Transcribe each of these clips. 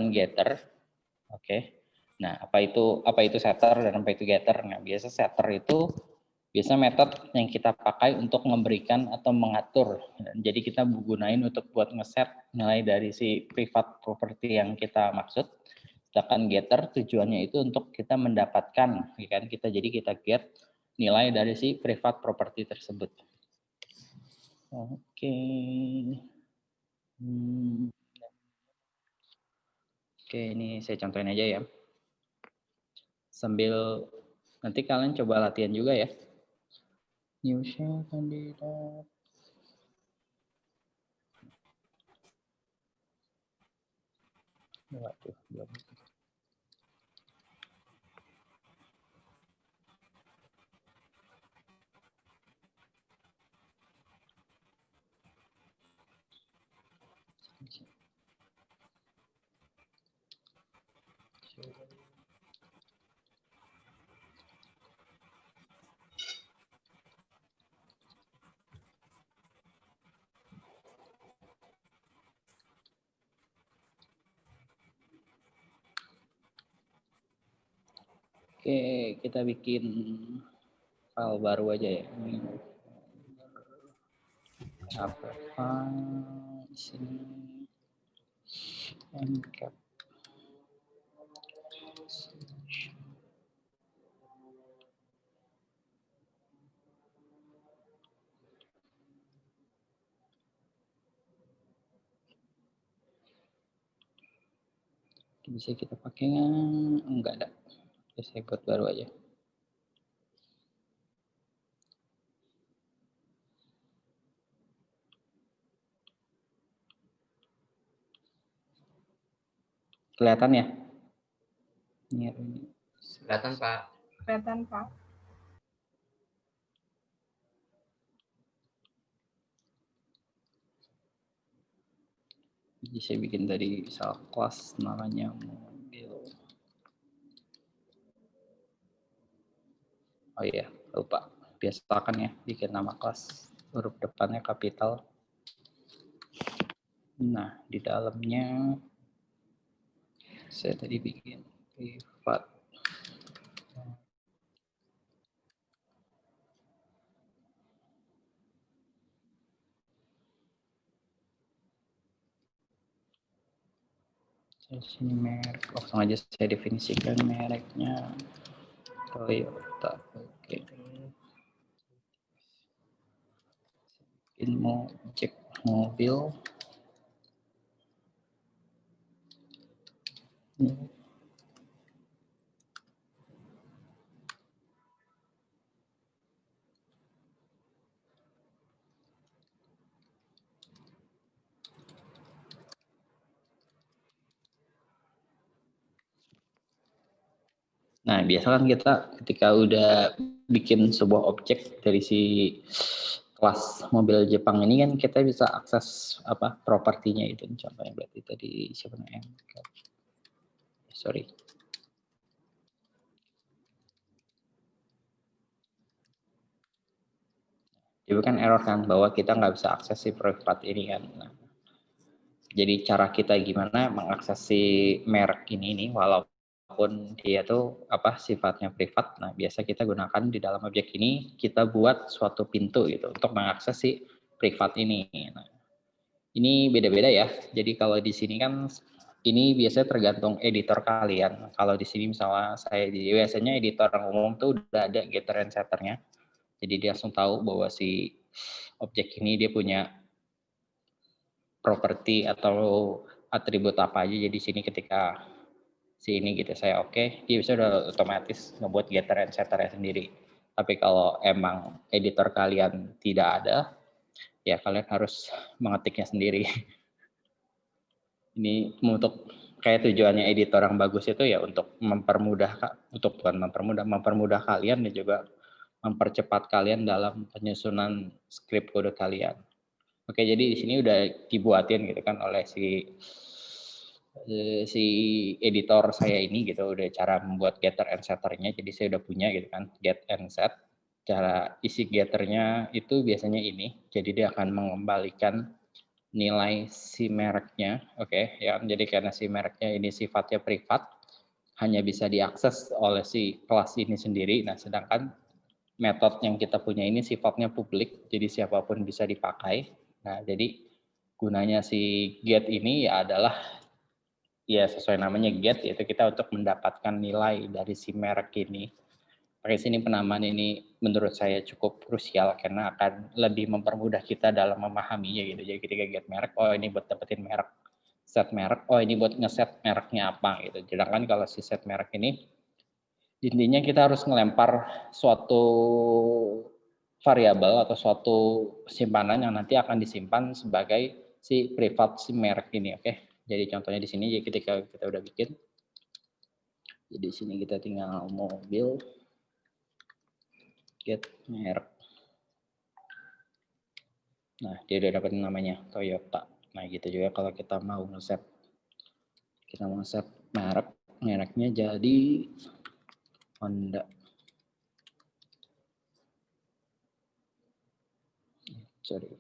getter. Oke. Nah, apa itu setter dan apa itu getter? Nah, biasa metode yang kita pakai untuk memberikan atau mengatur. Jadi kita gunain untuk buat ngeset nilai dari si private property yang kita maksud. Sedangkan getter tujuannya itu untuk kita mendapatkan, ya kan? Kita get nilai dari si private property tersebut. Oke. Oke, ini saya contohin aja ya. Sambil nanti kalian coba latihan juga ya. New shell kandidat. Waduh, belum. Oke, kita bikin file baru aja ya. Apa file sini encap. Bisa kita pakai enggak ada. Ya, saya buat baru aja. Kelihatan ya? Ini. Kelihatan, Pak. Kelihatan, Pak. Jadi saya bikin tadi misal kelas namanya mobil. Oh iya, lupa. Biasakan ya bikin nama kelas huruf depannya kapital. Nah, di dalamnya saya tadi bikin privat. Di sini merek, langsung aja saya definisikan mereknya Toyota. Oke. Ini mau cek mobil. Nah, biasa kan kita ketika udah bikin sebuah objek dari si kelas mobil Jepang ini kan kita bisa akses apa propertinya itu. Contohnya berarti tadi siapa namanya? Sorry. Itu kan error kan bahwa kita nggak bisa akses si privat ini kan. Nah, jadi cara kita gimana mengakses si merek ini nih walaupun dia tuh apa sifatnya privat. Nah, biasa kita gunakan di dalam objek ini kita buat suatu pintu gitu untuk mengakses si privat ini. Nah, ini beda-beda ya. Jadi kalau di sini kan ini biasanya tergantung editor kalian. Kalau di sini misalnya saya biasanya editor yang umum tuh udah ada getter and setternya. Jadi dia langsung tahu bahwa si objek ini dia punya properti atau atribut apa aja. Jadi sini ketika si ini gitu saya oke, dia bisa udah otomatis ngebuat getter and setternya sendiri. Tapi kalau emang editor kalian tidak ada, ya kalian harus mengetiknya sendiri. Ini untuk kayak tujuannya editor yang bagus itu ya untuk mempermudah kalian dan juga mempercepat kalian dalam penyusunan skrip kode kalian. Oke, jadi di sini udah dibuatin gitu kan oleh si editor saya ini gitu, udah cara membuat getter and setternya. Jadi saya udah punya gitu kan, get and set. Cara isi getternya itu biasanya ini. Jadi dia akan mengembalikan nilai si mereknya, oke, ya. Jadi karena si mereknya ini sifatnya privat, hanya bisa diakses oleh si kelas ini sendiri. Nah, sedangkan metode yang kita punya ini sifatnya publik, jadi siapapun bisa dipakai. Nah, jadi gunanya si get ini ya adalah ya sesuai namanya get, yaitu kita untuk mendapatkan nilai dari si merek ini. Pakai sini penamaan ini menurut saya cukup krusial karena akan lebih mempermudah kita dalam memahaminya gitu. Jadi ketika get merek, oh ini buat dapetin merek, set merek, oh ini buat ngeset mereknya apa gitu. Sedangkan kalau si set merek ini intinya kita harus ngelempar suatu variabel atau suatu simpanan yang nanti akan disimpan sebagai si privat si merek ini, oke. Jadi contohnya di sini jadi ketika kita udah bikin, jadi di sini kita tinggal mobil get merek. Nah, dia udah dapat namanya Toyota. Nah, gitu juga kalau kita mau ngeset, kita mau set merek, mereknya jadi Honda. Sorry.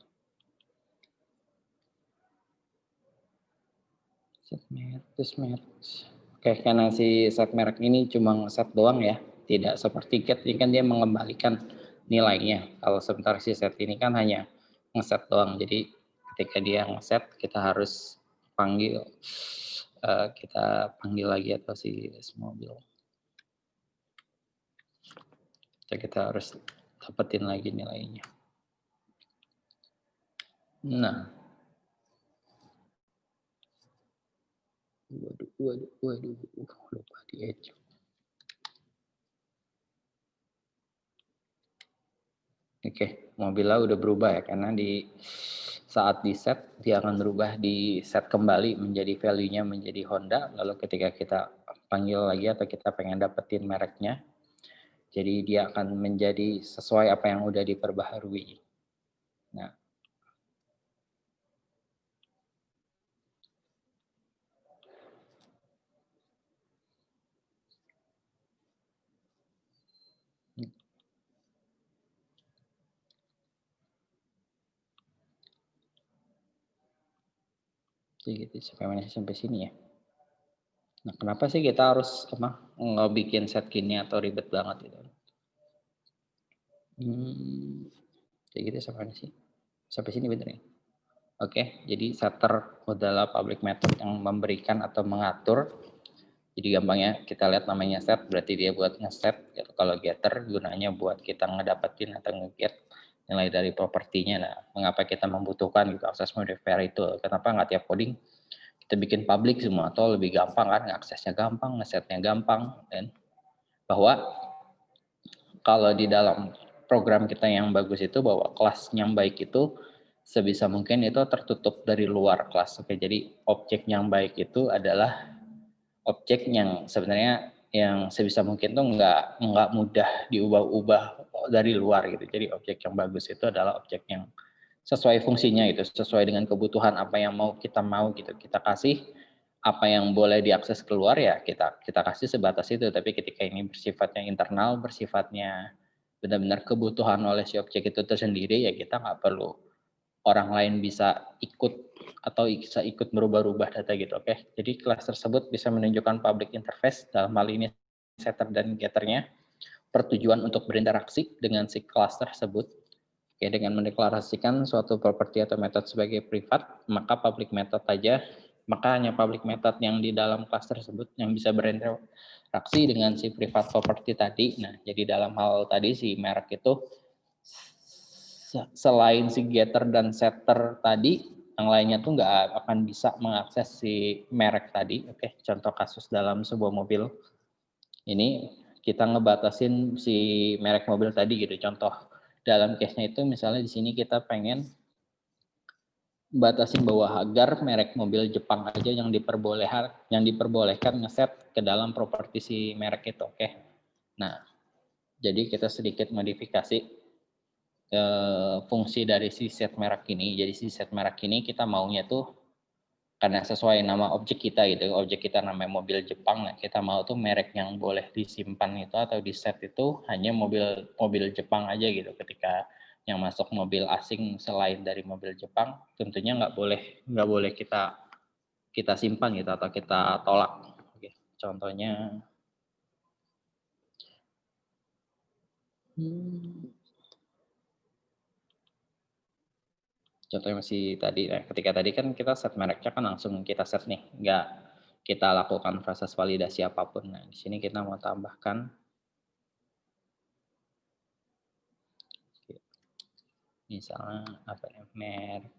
Set merek, terus merek. Oke, karena si set merek ini cuma ngeset doang ya, tidak seperti get, ini kan dia mengembalikan nilainya. Kalau sebentar si set ini kan hanya ngeset doang. Jadi ketika dia ngeset, kita harus panggil kita panggil lagi atau si mobil. Kita harus dapetin lagi nilainya. Nah, waduh, lupa di edge. Oke, mobilnya udah berubah ya, karena di saat di set, dia akan berubah di set kembali menjadi value-nya menjadi Honda, lalu ketika kita panggil lagi atau kita pengen dapetin mereknya, jadi dia akan menjadi sesuai apa yang udah diperbaharui. Nah, jadi gitu, sampai sini ya. Nah, kenapa sih kita harus nggak bikin set gini atau ribet banget gitu? Kayak gitu sampai mana sih? Sampai sini bener ya? Oke, jadi setter adalah public method yang memberikan atau mengatur. Jadi gampangnya kita lihat namanya set, berarti dia buat ngeset. Gitu. Kalau getter gunanya buat kita ngedapetin atau ngeget nilai dari propertinya. Nah, mengapa kita membutuhkan gitu akses modifier itu? Kenapa nggak tiap coding kita bikin public semua atau lebih gampang kan? Aksesnya gampang, ngesetnya gampang, dan bahwa kalau di dalam program kita yang bagus itu bahwa kelas yang baik itu sebisa mungkin itu tertutup dari luar kelas. Oke, jadi objek yang baik itu adalah objek yang sebenarnya yang sebisa mungkin tuh nggak mudah diubah-ubah dari luar gitu. Jadi objek yang bagus itu adalah objek yang sesuai fungsinya gitu, sesuai dengan kebutuhan apa yang mau gitu. Kita kasih apa yang boleh diakses keluar ya kita kasih sebatas itu. Tapi ketika ini bersifatnya internal, bersifatnya benar-benar kebutuhan oleh si objek itu tersendiri ya kita nggak perlu orang lain bisa ikut atau bisa ikut merubah-rubah data gitu. Oke, jadi kelas tersebut bisa menunjukkan public interface dalam hal ini setter dan getternya pertujuan untuk berinteraksi dengan si kelas tersebut. Oke, dengan mendeklarasikan suatu properti atau metode sebagai privat, maka public method aja, maka hanya public method yang di dalam kelas tersebut yang bisa berinteraksi dengan si privat property tadi. Nah, jadi dalam hal tadi si merek itu selain si getter dan setter tadi, yang lainnya tuh nggak akan bisa mengakses si merek tadi. Oke, contoh kasus dalam sebuah mobil ini kita ngebatasin si merek mobil tadi gitu. Contoh dalam case-nya itu misalnya di sini kita pengen batasin bahwa agar merek mobil Jepang aja yang diperbolehkan ngeset ke dalam properti si merek itu. Oke. Nah, jadi kita sedikit modifikasi fungsi dari si set merek ini. Jadi si set merek ini kita maunya tuh karena sesuai nama objek kita gitu, objek kita namanya mobil Jepang, nah kita mau tuh merek yang boleh disimpan itu atau di set itu hanya mobil Jepang aja gitu ketika yang masuk mobil asing selain dari mobil Jepang, tentunya nggak boleh kita simpan gitu atau kita tolak. Oke, contohnya, contohnya masih tadi, ketika tadi kan kita set mereknya kan langsung kita set nih, nggak kita lakukan proses validasi apapun. Nah, di sini kita mau tambahkan, misalnya apa ya, merek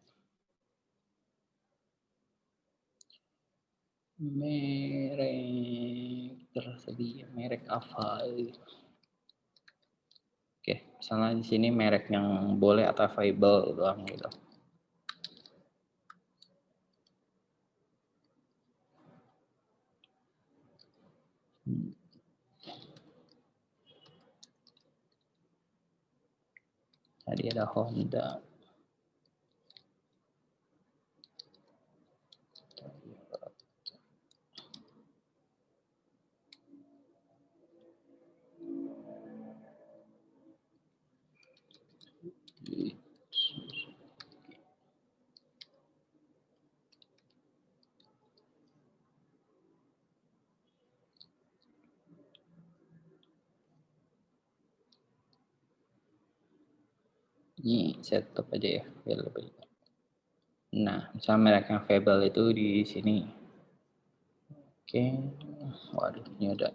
tersedia, merek apa? Oke, misalnya di sini merek yang boleh atau available doang gitu. Tadi ada Honda. Ini saya tutup aja ya, biar lebih. Nah, misalnya merek yang available itu di sini. Oke, waduh, ini ada.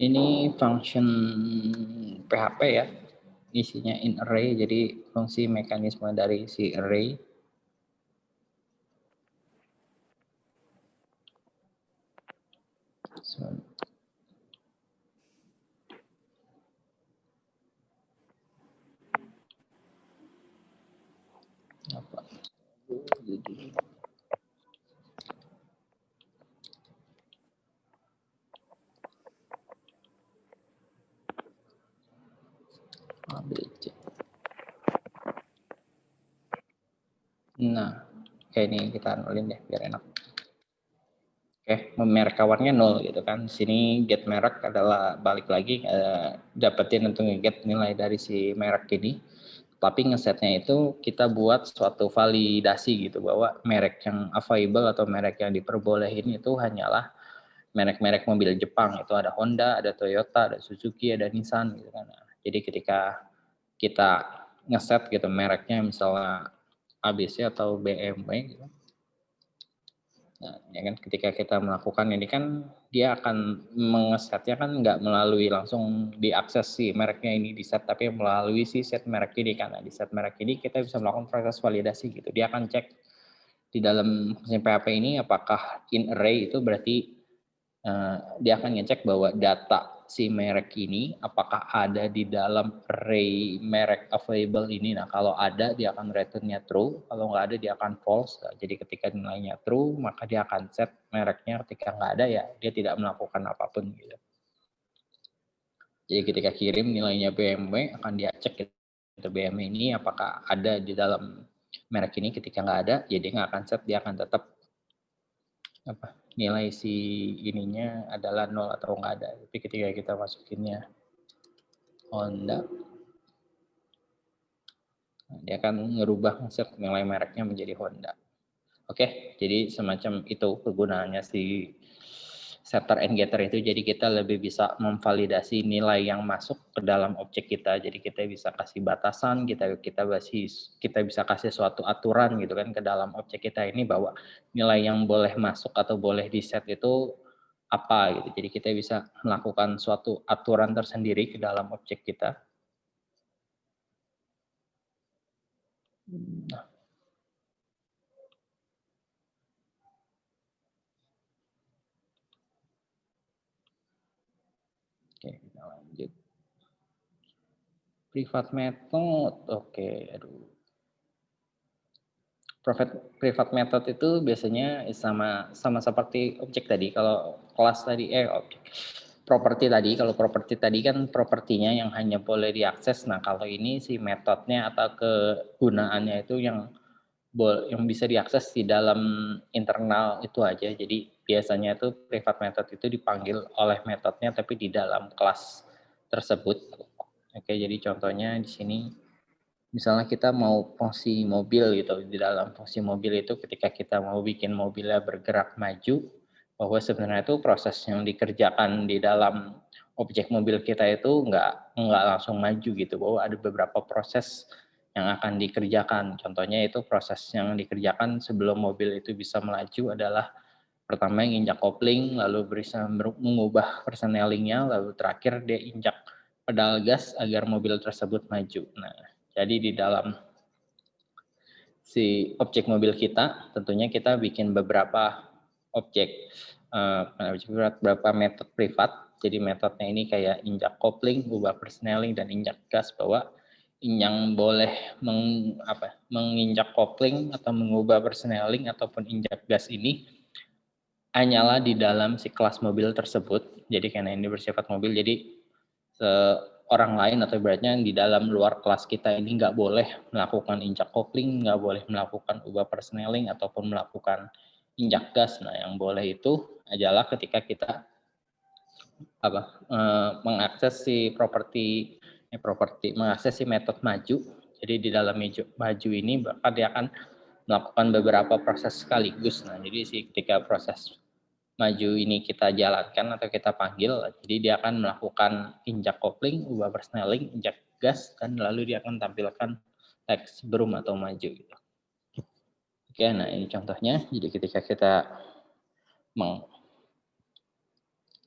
Ini function PHP ya, isinya in array, jadi fungsi mekanisme dari si array. Apa? ABC. Nah, kayak ini kita nolin deh biar enak. Oke, merek kawannya 0 gitu kan. Sini get merek adalah balik lagi dapetin untuk nge-get nilai dari si merek ini. Tapi ngesetnya itu kita buat suatu validasi gitu bahwa merek yang available atau merek yang diperbolehin itu hanyalah merek-merek mobil Jepang. Itu ada Honda, ada Toyota, ada Suzuki, ada Nissan gitu kan. Nah, jadi ketika kita ngeset gitu mereknya misalnya ABC atau BMW gitu. Nah, ya kan ketika kita melakukan ini kan dia akan mengesetnya kan nggak melalui langsung diakses si mereknya ini di set, tapi melalui si set merek ini. Karena di set merek ini kita bisa melakukan proses validasi gitu. Dia akan cek di dalam PHP ini apakah in array itu berarti dia akan ngecek bahwa data si merek ini apakah ada di dalam array merek available ini. Nah, kalau ada dia akan returnnya true, kalau nggak ada dia akan false. Nah, jadi ketika nilainya true, maka dia akan set mereknya. Ketika nggak ada ya dia tidak melakukan apapun gitu. Jadi ketika kirim nilainya BMW akan dia cek gitu, BMW ini apakah ada di dalam merek ini. Ketika nggak ada, ya dia nggak akan set, dia akan tetap apa nilai si ininya adalah 0 atau enggak ada. Tapi ketika kita masukinnya Honda, dia akan ngerubah set nilai mereknya menjadi Honda. Oke, jadi semacam itu kegunaannya si setter and getter itu. Jadi kita lebih bisa memvalidasi nilai yang masuk ke dalam objek kita. Jadi kita bisa kasih batasan, kita bisa kasih suatu aturan gitu kan ke dalam objek kita ini bahwa nilai yang boleh masuk atau boleh di set itu apa gitu. Jadi kita bisa melakukan suatu aturan tersendiri ke dalam objek kita. Nah, oke, kita lanjut. Privat method, oke, aduh. Privat method itu biasanya sama seperti objek tadi. Kalau kelas tadi objek. Properti tadi, kalau properti tadi kan propertinya yang hanya boleh diakses. Nah, kalau ini si metodenya atau kegunaannya itu yang bisa diakses di dalam internal itu aja. Jadi biasanya itu privat method itu dipanggil oleh metodenya tapi di dalam kelas tersebut. Oke, jadi contohnya di sini misalnya kita mau fungsi mobil gitu, di dalam fungsi mobil itu ketika kita mau bikin mobilnya bergerak maju, bahwa sebenarnya itu proses yang dikerjakan di dalam objek mobil kita itu nggak langsung maju gitu, bahwa ada beberapa proses yang akan dikerjakan. Contohnya itu proses yang dikerjakan sebelum mobil itu bisa melaju adalah pertama yang injak kopling, lalu bisa mengubah persnelingnya, lalu terakhir dia injak pedal gas agar mobil tersebut maju. Nah, jadi di dalam si objek mobil kita, tentunya kita bikin beberapa objek, beberapa metode privat. Jadi metodenya ini kayak injak kopling, ubah persneling, dan injak gas, bahwa yang boleh menginjak kopling atau mengubah persneling ataupun injak gas ini hanyalah di dalam si kelas mobil tersebut. Jadi karena ini bersifat mobil, jadi orang lain atau ibaratnya di dalam luar kelas kita ini nggak boleh melakukan injak kopling, nggak boleh melakukan ubah persneling ataupun melakukan injak gas. Nah, yang boleh itu adalah ketika kita mengakses si mengakses si metode maju. Jadi di dalam maju ini maka dia akan melakukan beberapa proses sekaligus. Nah, jadi ketika proses maju ini kita jalankan atau kita panggil, jadi dia akan melakukan injak kopling, ubah persneling, injak gas, dan lalu dia akan tampilkan teks berum atau maju gitu. Oke, nah ini contohnya. Jadi ketika kita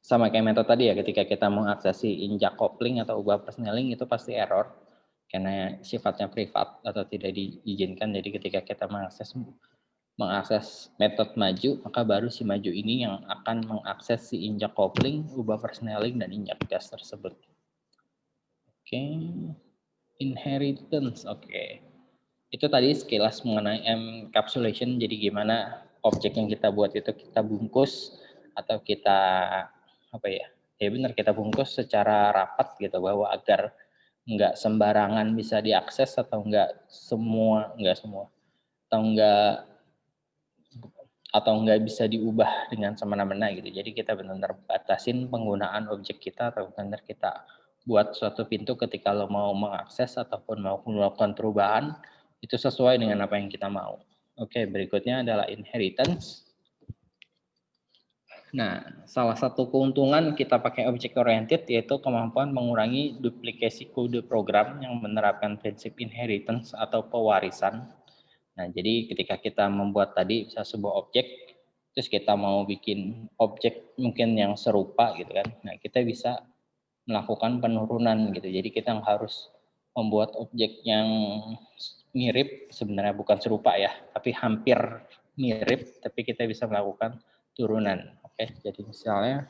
sama kayak metode tadi ya, ketika kita mengaksesi injak kopling atau ubah persneling itu pasti error karena sifatnya privat atau tidak diizinkan. Jadi ketika kita mengakses metode maju, maka baru si maju ini yang akan mengakses si injak kopling, ubah persneling, dan injak gas tersebut. Oke, inheritance. Oke, itu tadi sekilas mengenai encapsulation. Jadi gimana objek yang kita buat itu kita bungkus atau kita benar, kita bungkus secara rapat gitu, bahwa agar nggak sembarangan bisa diakses atau nggak semua atau nggak bisa diubah dengan semena-mena gitu. Jadi kita benar-benar batasin penggunaan objek kita, atau benar-benar kita buat suatu pintu ketika lo mau mengakses ataupun mau melakukan perubahan itu sesuai dengan apa yang kita mau. Oke, berikutnya adalah inheritance. Nah, salah satu keuntungan kita pakai object oriented yaitu kemampuan mengurangi duplikasi kode program yang menerapkan prinsip inheritance atau pewarisan. Nah, jadi ketika kita membuat tadi bisa sebuah objek, terus kita mau bikin objek mungkin yang serupa gitu kan. Nah, kita bisa melakukan penurunan gitu. Jadi kita harus membuat objek yang mirip, sebenarnya bukan serupa ya, tapi hampir mirip, tapi kita bisa melakukan turunan. Oke, jadi misalnya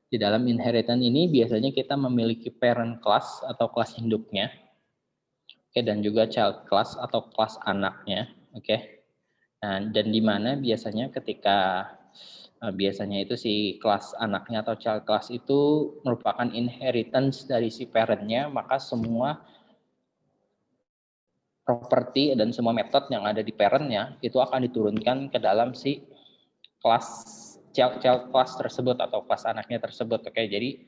di dalam inheritance ini biasanya kita memiliki parent class atau kelas induknya. Oke, dan juga child class atau kelas anaknya. Oke. Nah, dan di mana biasanya ketika biasanya itu si kelas anaknya atau child class itu merupakan inheritance dari si parent-nya, maka semua properti dan semua metode yang ada di parent-nya itu akan diturunkan ke dalam si kelas child class tersebut atau kelas anaknya tersebut. Oke, jadi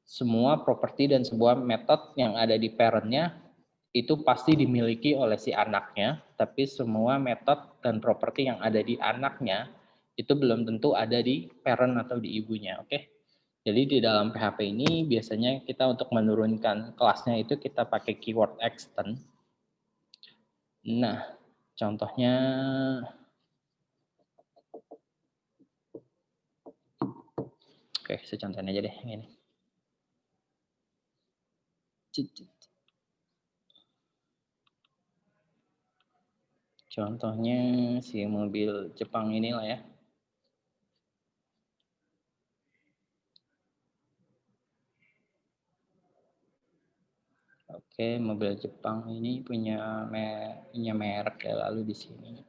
semua properti dan sebuah metode yang ada di parent-nya itu pasti dimiliki oleh si anaknya, tapi semua metode dan properti yang ada di anaknya itu belum tentu ada di parent atau di ibunya. Oke. Jadi di dalam PHP ini biasanya kita untuk menurunkan kelasnya itu kita pakai keyword extend. Nah, contohnya oke, saya contohin aja deh ini. Contohnya si mobil Jepang inilah ya. Oke, mobil Jepang ini punya merek ya, lalu di sini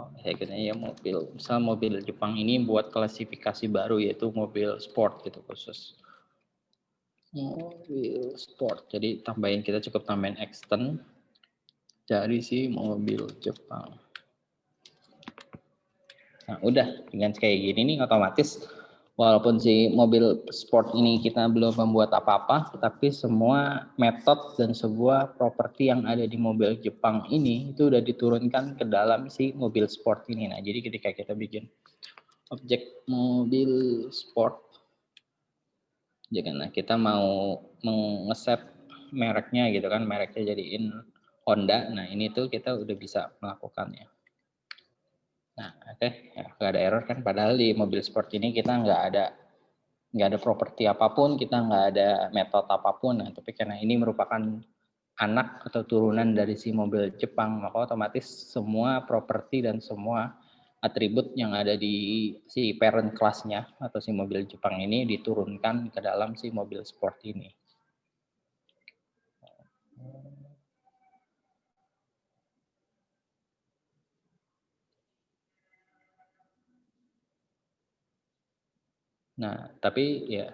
Oh, ya mobil. Misal mobil Jepang ini buat klasifikasi baru yaitu mobil sport gitu khusus. Mobil sport. Jadi kita cukup tambahin extend dari si mobil Jepang. Nah, udah dengan kayak gini nih otomatis walaupun si mobil sport ini kita belum membuat apa-apa, tapi semua metode dan sebuah properti yang ada di mobil Jepang ini itu udah diturunkan ke dalam si mobil sport ini. Nah, jadi ketika kita bikin objek mobil sport, nah kita mau mengeset mereknya gitu kan, mereknya jadiin Honda. Nah, ini tuh kita udah bisa melakukannya. Nah, oke, ya, nggak ada error kan? Padahal di mobil sport ini kita nggak ada properti apapun, kita nggak ada metode apapun. Nah, tapi karena ini merupakan anak atau turunan dari si mobil Jepang, maka otomatis semua properti dan semua atribut yang ada di si parent kelasnya atau si mobil Jepang ini diturunkan ke dalam si mobil sport ini. Nah, tapi ya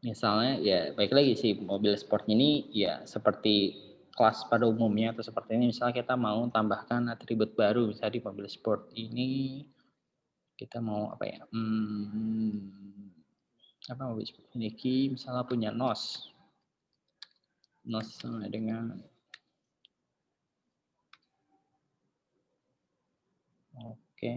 misalnya ya baik lagi sih mobil sport ini ya seperti kelas pada umumnya atau seperti ini misalnya kita mau tambahkan atribut baru misalnya di mobil sport ini kita mau apa ya apa mobil sport ini misalnya punya nos sama dengan oke